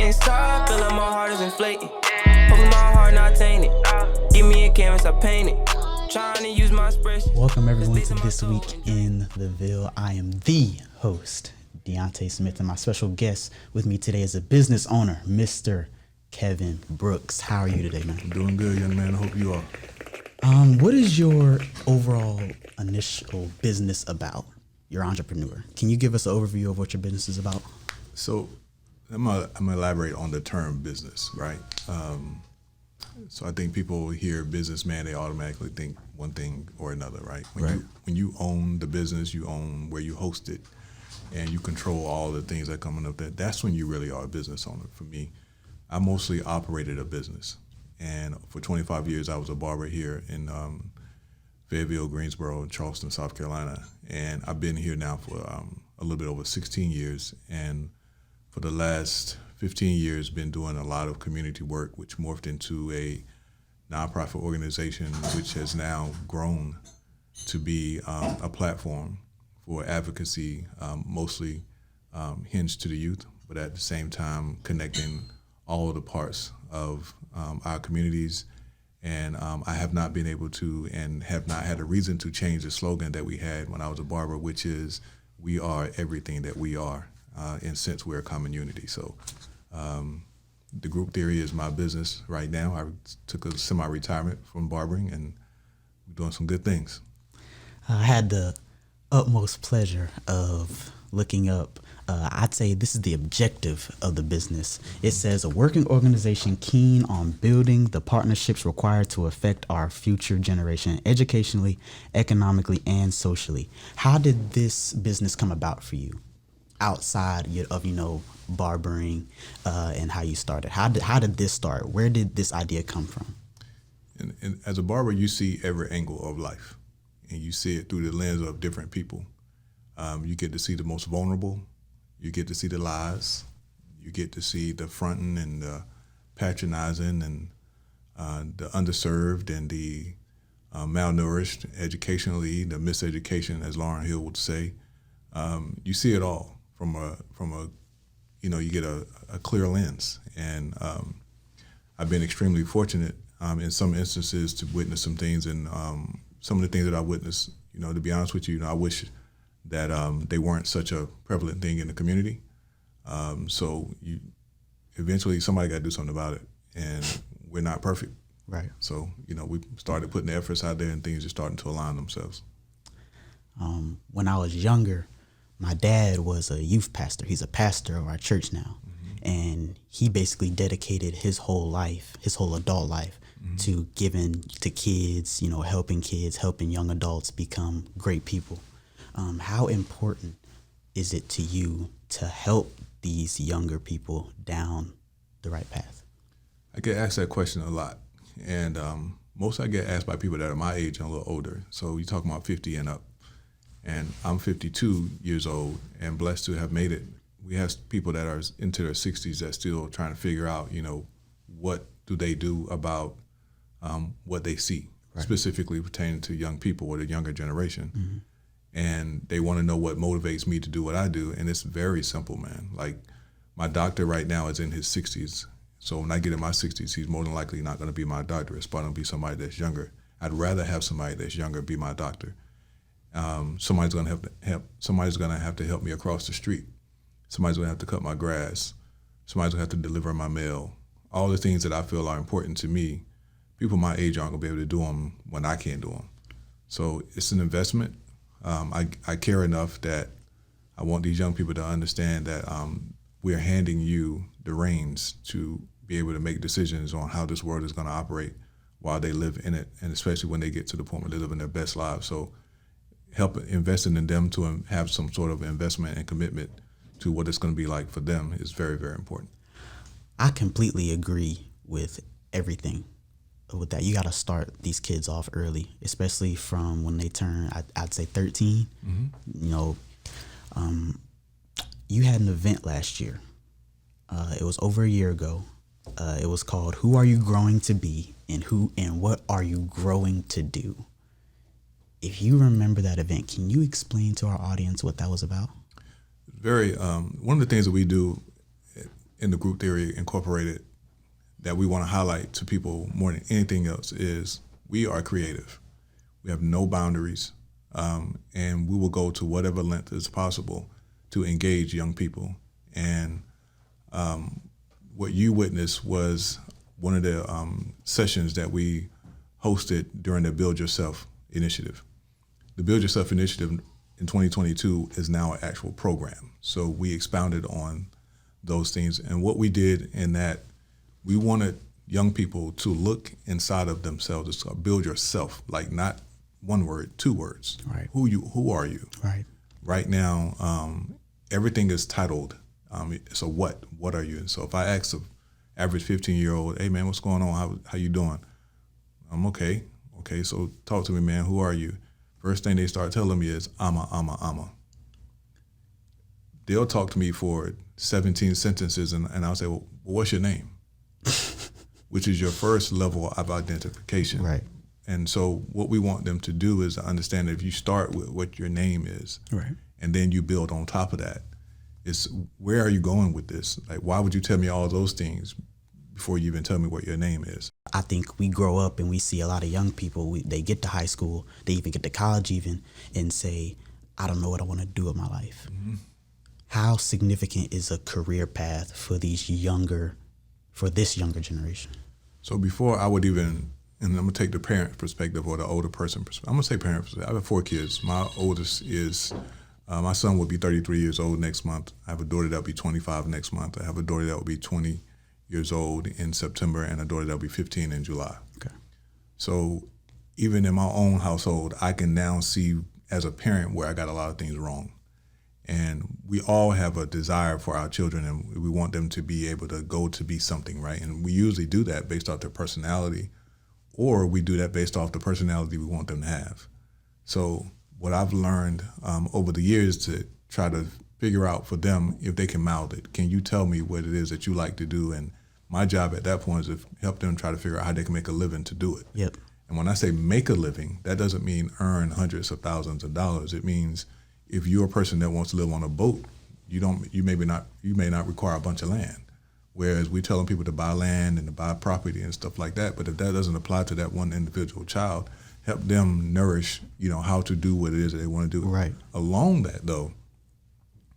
getting stop, feel like my heart is inflating. Hoping my heart not tainted. Give me a canvas, I paint it. Trying to use my expression. Welcome everyone to This Week in the Ville. I am the host, DeonTay Smith, and my special guest with me today is a business owner, Mr. Kevin Brooks. How are you today, man? I'm doing good, young man. I hope you are. What is your overall initial business about? You're an entrepreneur. Can you give us an overview of what your business is about? So I'm gonna elaborate on the term business, right? So I think people hear businessman, they automatically think one thing or another, right? When you own the business, you own where you host it, and you control all the things that come up there. That's when you really are a business owner. For me, I mostly operated a business, and for 25 years I was a barber here in Fayetteville, Greensboro, and Charleston, South Carolina, and I've been here now for a little bit over 16 years, and for the last 15 years been doing a lot of community work, which morphed into a nonprofit organization, which has now grown to be a platform for advocacy, mostly hinged to the youth, but at the same time connecting all of the parts of our communities. And I have not been able to and have not had a reason to change the slogan that we had when I was a barber, which is, we are everything that we are, and since we're a common unity. So the group theory is my business right now. I took a semi-retirement from barbering, and we're doing some good things. I had the utmost pleasure of looking up, I'd say this is the objective of the business. It says, a working organization keen on building the partnerships required to affect our future generation educationally, economically, and socially. How did this business come about for you outside of, barbering and how you started? How did this start? Where did this idea come from? And as a barber, you see every angle of life, and you see it through the lens of different people. You get to see the most vulnerable. You get to see the lies. You get to see the fronting and the patronizing and the underserved and the malnourished educationally, the miseducation, as Lauren Hill would say. You see it all from a you get a clear lens. And I've been extremely fortunate in some instances to witness some things, and some of the things that I witnessed, to be honest with you, I wish that they weren't such a prevalent thing in the community. So eventually somebody got to do something about it, and we're not perfect. Right. So, we started putting the efforts out there, and things are starting to align themselves. When I was younger, my dad was a youth pastor. He's a pastor of our church now. Mm-hmm. And he basically dedicated his whole life, his whole adult life, mm-hmm. to giving to kids, helping young adults become great people. How important is it to you to help these younger people down the right path? I get asked that question a lot. And most I get asked by people that are my age and a little older. So you're talking about 50 and up. And I'm 52 years old and blessed to have made it. We have people that are into their 60s that still trying to figure out, what do they do about what they see, right, specifically pertaining to young people or the younger generation. Mm-hmm. And they want to know what motivates me to do what I do. And it's very simple, man. Like, my doctor right now is in his 60s. So when I get in my 60s, he's more than likely not going to be my doctor. It's probably going to be somebody that's younger. I'd rather have somebody that's younger be my doctor. Somebody's going to have to help me across the street. Somebody's going to have to cut my grass. Somebody's going to have to deliver my mail. All the things that I feel are important to me, people my age aren't going to be able to do them when I can't do them. So it's an investment. I care enough that I want these young people to understand that we're handing you the reins to be able to make decisions on how this world is going to operate while they live in it, and especially when they get to the point where they're living their best lives. So help investing in them to have some sort of investment and commitment to what it's going to be like for them is very, very important. I completely agree with everything with that. You got to start these kids off early, especially from when they turn, I'd say 13. Mm-hmm. You had an event last year. It was over a year ago. It was called Who Are You Growing to Be and What Are You Growing to Do? If you remember that event, can you explain to our audience what that was about? Very. One of the things that we do in the group theory incorporated that we want to highlight to people more than anything else is we are creative. We have no boundaries, and we will go to whatever length is possible to engage young people. And what you witnessed was one of the sessions that we hosted during the Build Yourself initiative. The Build Yourself initiative in 2022 is now an actual program. So we expounded on those things. And what we did in that, we wanted young people to look inside of themselves. It's called Build Yourself, like not one word, 2 words. Right. Who are you? Right. Right now, everything is titled. So what are you? And so if I ask an average 15-year-old, hey man, what's going on? How you doing? I'm okay. Okay, so talk to me, man. Who are you? First thing they start telling me is, I'm a. They'll talk to me for 17 sentences, and I'll say, well, what's your name? Which is your first level of identification. Right. And so what we want them to do is to understand that if you start with what your name is, Right. and then you build on top of that, it's where are you going with this? Like, why would you tell me all those things before you even tell me what your name is? I think we grow up and we see a lot of young people, they get to high school, they even get to college even, and say, I don't know what I want to do with my life. Mm-hmm. How significant is a career path for this younger generation? So before I would even, and I'm gonna take the parent perspective or the older person perspective. I'm gonna say parent perspective. I have 4 kids. My oldest is, my son will be 33 years old next month. I have a daughter that will be 25 next month. I have a daughter that will be 20 years old in September, and a daughter that will be 15 in July. Okay. So even in my own household, I can now see as a parent where I got a lot of things wrong. And we all have a desire for our children, and we want them to be able to go to be something, right? And we usually do that based off their personality, or we do that based off the personality we want them to have. So what I've learned over the years to try to figure out for them if they can mouth it. Can you tell me what it is that you like to do? And my job at that point is to help them try to figure out how they can make a living to do it. Yep. And when I say make a living, that doesn't mean earn hundreds of thousands of dollars. It means if you're a person that wants to live on a boat, you may not require a bunch of land. Whereas we're telling people to buy land and to buy property and stuff like that. But if that doesn't apply to that one individual child, help them nourish, how to do what it is that they want to do. Right. Along that though,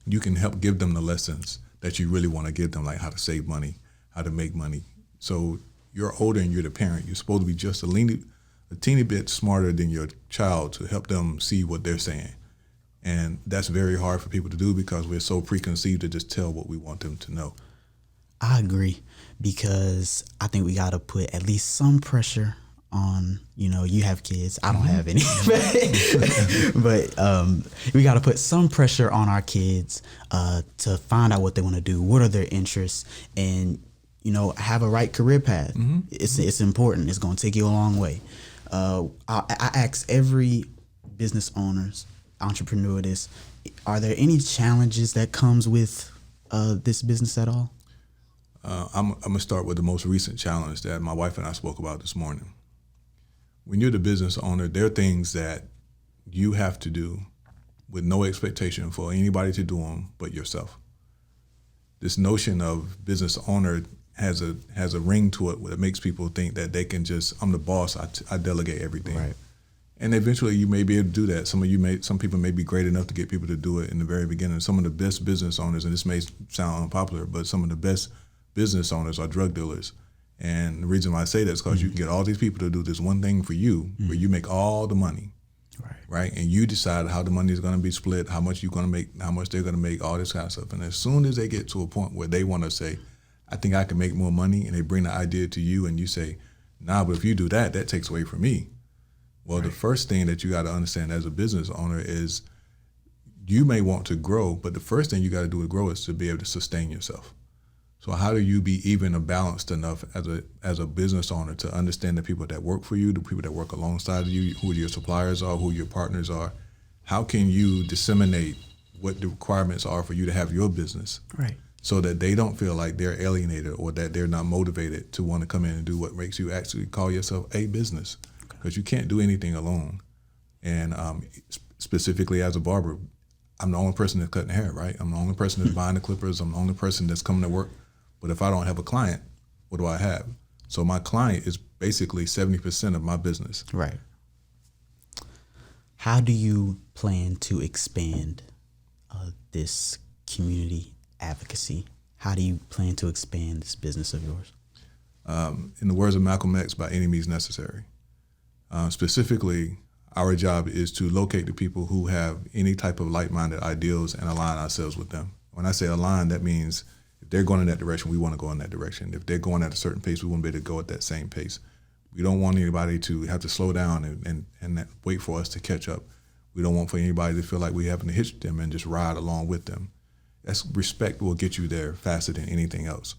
you can help give them the lessons that you really want to give them, like how to save money, how to make money. So you're older and you're the parent. You're supposed to be just a teeny bit smarter than your child to help them see what they're saying. And that's very hard for people to do because we're so preconceived to just tell what we want them to know. I agree, because I think we got to put at least some pressure on, you have kids. I don't have any, but we got to put some pressure on our kids to find out what they want to do, what are their interests, and, have a right career path. Mm-hmm. It's important. It's going to take you a long way. I ask every business owners, entrepreneur this, are there any challenges that comes with this business at all? I'm going to start with the most recent challenge that my wife and I spoke about this morning. When you're the business owner, there are things that you have to do with no expectation for anybody to do them but yourself. This notion of business owner has a ring to it that makes people think that they can just, I'm the boss, I delegate everything. Right. And eventually you may be able to do that. Some people may be great enough to get people to do it in the very beginning. Some of the best business owners, and this may sound unpopular, but some of the best business owners are drug dealers. And the reason why I say that is because you can get all these people to do this one thing for you, where you make all the money, right? And you decide how the money is going to be split, how much you're going to make, how much they're going to make, all this kind of stuff. And as soon as they get to a point where they want to say, I think I can make more money, and they bring the idea to you, and you say, nah, but if you do that, that takes away from me. Well, the first thing that you got to understand as a business owner is you may want to grow, but the first thing you got to do to grow is to be able to sustain yourself. So how do you be even or balanced enough as a business owner to understand the people that work for you, the people that work alongside of you, who your suppliers are, who your partners are? How can you disseminate what the requirements are for you to have your business? Right. So that they don't feel like they're alienated or that they're not motivated to want to come in and do what makes you actually call yourself a business. Because you can't do anything alone. And specifically as a barber, I'm the only person that's cutting hair, right? I'm the only person that's buying the clippers. I'm the only person that's coming to work But if I don't have a client, what do I have? So my client is basically 70% of my business. Right. How do you plan to expand this community advocacy? How do you plan to expand this business of yours? In the words of Malcolm X, by any means necessary. Specifically, our job is to locate the people who have any type of like-minded ideals and align ourselves with them. When I say align, that means if they're going in that direction, we want to go in that direction. If they're going at a certain pace, we want to be able to go at that same pace. We don't want anybody to have to slow down and wait for us to catch up. We don't want for anybody to feel like we're having to hitch them and just ride along with them. That's respect will get you there faster than anything else.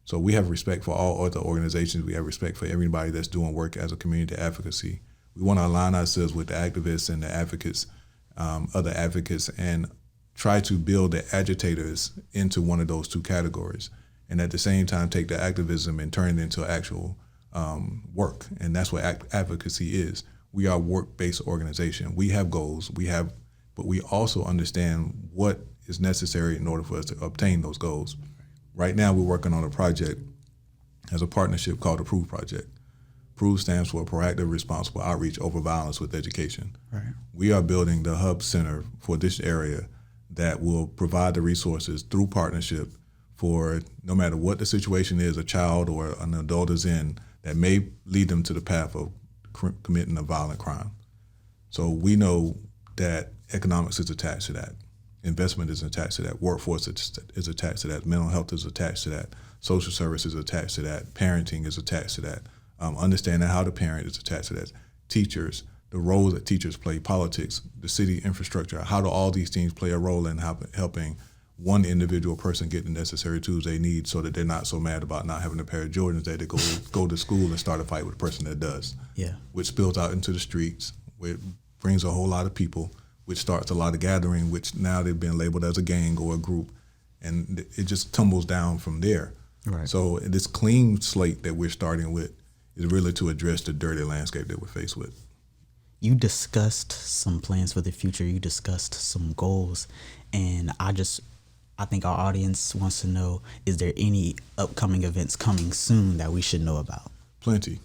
So we have respect for all other organizations. We have respect for everybody that's doing work as a community advocacy. We want to align ourselves with the activists and the advocates, other advocates, and try to build the agitators into one of those two categories. And at the same time, take the activism and turn it into actual work. And that's what advocacy is. We are a work-based organization. We have goals, but we also understand what is necessary in order for us to obtain those goals. Right now, we're working on a project as a partnership called the PROVE Project. PROVE stands for Proactive Responsible Outreach Over Violence with Education. Right. We are building the hub center for this area that will provide the resources through partnership for no matter what the situation is, a child or an adult is in, that may lead them to the path of committing a violent crime. So we know that economics is attached to that. Investment is attached to that. Workforce is attached to that. Mental health is attached to that. Social services is attached to that. Parenting is attached to that. Understanding how to parent is attached to that. Teachers, the role that teachers play, politics, the city infrastructure, how do all these things play a role in helping one individual person get the necessary tools they need so that they're not so mad about not having a pair of Jordans that they go to school and start a fight with the person that does. Yeah. Which spills out into the streets, which brings a whole lot of people, which starts a lot of gathering, which now they've been labeled as a gang or a group, and it just tumbles down from there. Right. So this clean slate that we're starting with is really to address the dirty landscape that we're faced with. You discussed some plans for the future. You discussed some goals, and I think our audience wants to know, is there any upcoming events coming soon that we should know about? Plenty.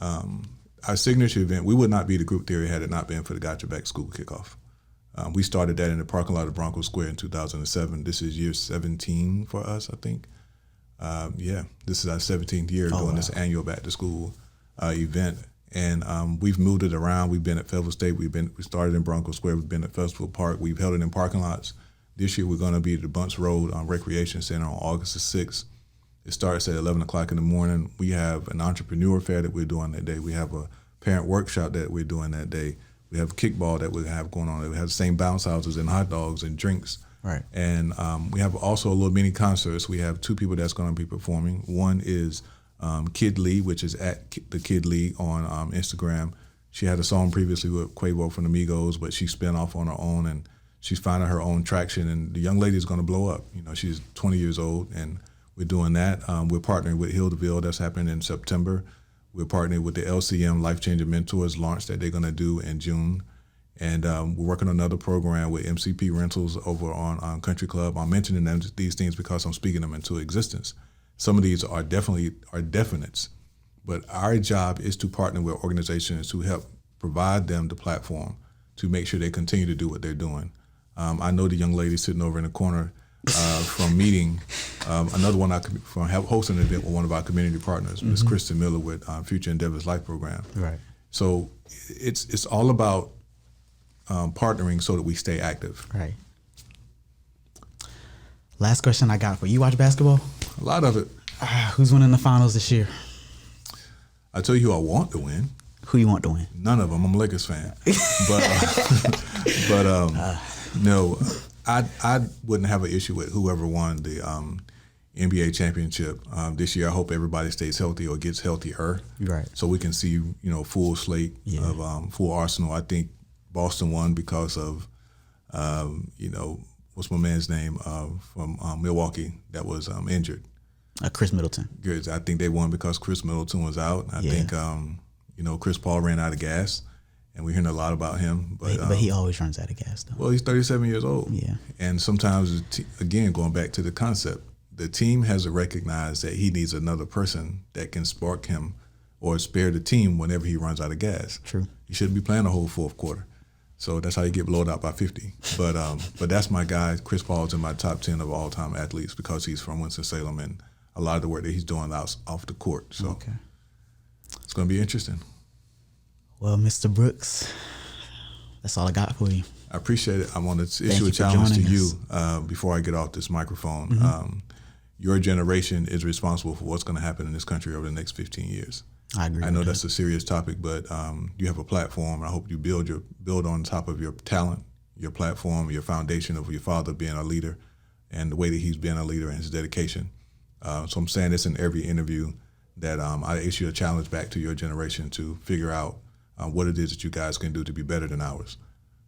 Our signature event, we would not be the Group Theory had it not been for the Got Your Back School Kickoff. We started that in the parking lot of Bronco Square in 2007. This is year 17 for us, I think. This is our 17th year doing this annual Back to School event. And we've moved it around. We've been at Fayetteville State. We started in Bronco Square. We've been at Festival Park. We've held it in parking lots. This year we're going to be at the Bunts Road Recreation Center on August the 6th. It starts at 11 o'clock in the morning. We have an entrepreneur fair that we're doing that day. We have a parent workshop that we're doing that day. We have kickball that we have going on. We have the same bounce houses and hot dogs and drinks. Right. And we have also a little mini concerts. We have two people that's going to be performing. One is Kid Lee, which is at the Kid Lee on Instagram. She had a song previously with Quavo from the Migos, but she spun off on her own and she's finding her own traction. And the young lady is going to blow up. You know, she's 20 years old, and we're doing that. We're partnering with VILLE. That's happening in September. We're partnering with the LCM Life Changing Mentors launch that they're going to do in June. And we're working on another program with MCP Rentals over on Country Club. I'm mentioning these things because I'm speaking them into existence. Some of these are definites, but our job is to partner with organizations to help provide them the platform to make sure they continue to do what they're doing. I know the young lady sitting over in the corner from meeting another one from hosting an event with one of our community partners, Ms. Kristen Miller with Future Endeavors Life Program. Right. So it's all about partnering so that we stay active. Right. Last question I got for you. Watch basketball? A lot of it. Who's winning the finals this year? I tell you who I want to win. Who you want to win? None of them. I'm a Lakers fan. No, I wouldn't have an issue with whoever won the NBA championship this year. I hope everybody stays healthy or gets healthier. Right. So we can see, full slate of full arsenal. I think Boston won because of, what's my man's name from Milwaukee that was injured? Chris Middleton. Good. I think they won because Chris Middleton was out. I think, Chris Paul ran out of gas, and we're hearing a lot about him. But he always runs out of gas, though. Well, he's 37 years old. Yeah. And sometimes, again, going back to the concept, the team has to recognize that he needs another person that can spark him or spare the team whenever he runs out of gas. True. He shouldn't be playing the whole fourth quarter. So that's how you get blowed out by 50. But that's my guy. Chris Paul's in my top 10 of all-time athletes because he's from Winston-Salem and a lot of the work that he's doing off the court. So Okay. it's going to be interesting. Well, Mr. Brooks, that's all I got for you. I appreciate it. I want to Thank issue you a for challenge to joining you us. before I get off this microphone. Your generation is responsible for what's going to happen in this country over the next 15 years. I agree. I know with that's that. a serious topic, but you have a platform. I hope you build on top of your talent, your platform, your foundation of your father being a leader, and the way that he's been a leader and his dedication. So I'm saying this in every interview that I issue a challenge back to your generation to figure out what it is that you guys can do to be better than ours.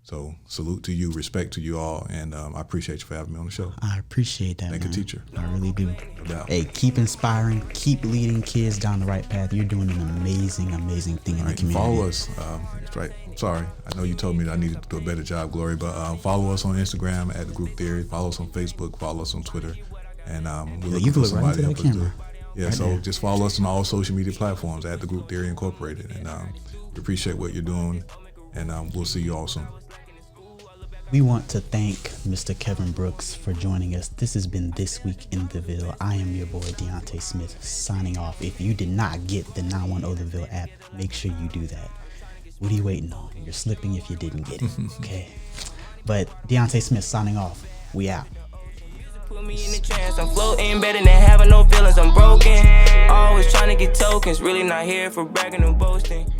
So salute to you, respect to you all, and I appreciate you for having me on the show. I appreciate that, Thank you, man. teacher. I really do. No doubt. Hey, keep inspiring, keep leading kids down the right path. You're doing an amazing, amazing thing in the Right, community. follow us. That's right. I'm sorry. I know you told me that I needed to do a better job, Glory, but follow us on Instagram at The Group Theory. Follow us on Facebook. Follow us on Twitter. And we're looking you for can look right somebody to into help that us do it. camera. Yeah, Right so there. just follow us on all social media platforms at The Group Theory Incorporated. And we appreciate what you're doing. And we'll see you all soon. We want to thank Mr. Kevin Brooks for joining us. This has been This Week in the Ville. I am your boy, DeonTay Smith, signing off. If you did not get the 910 The Ville app, make sure you do that. What are you waiting on? You're slipping if you didn't get it, okay? But DeonTay Smith signing off. We out. Put me in the trance, I'm floating better than having no feelings, I'm broken. Always trying to get tokens, really not here for bragging or boasting.